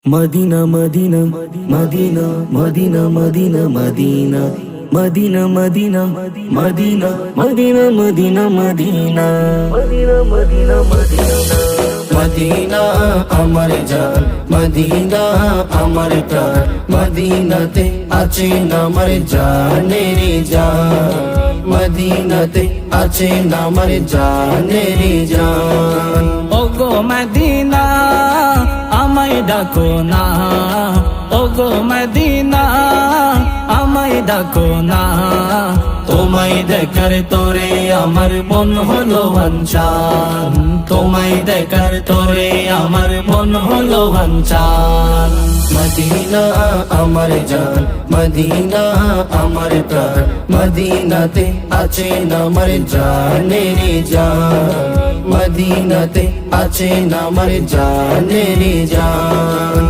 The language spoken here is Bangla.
Medina Medina Medina Medina Medina Medina Medina Medina Medina Medina Medina Medina Medina Medina Medina Medina আমার জান মদিনা আমার প্রাণ মদিনাতে আছে আমার জানের জান মদিনাতে আছে আমার জানের জান ওগো মদিনা আমায় ডাকো না, ওগো মদিনা আমায় ডাকো না। তোমায় দেখার তোরে আমার মন হলো বাঞ্ছান, তোমায় দেখার তোরে আমার মন হলো বাঞ্ছান। মদিনা আমার জান মদিনা আমার প্রাণ মদিনাতে আছে আমার জানের জান মদিনাতে আছে আমার জানের জান।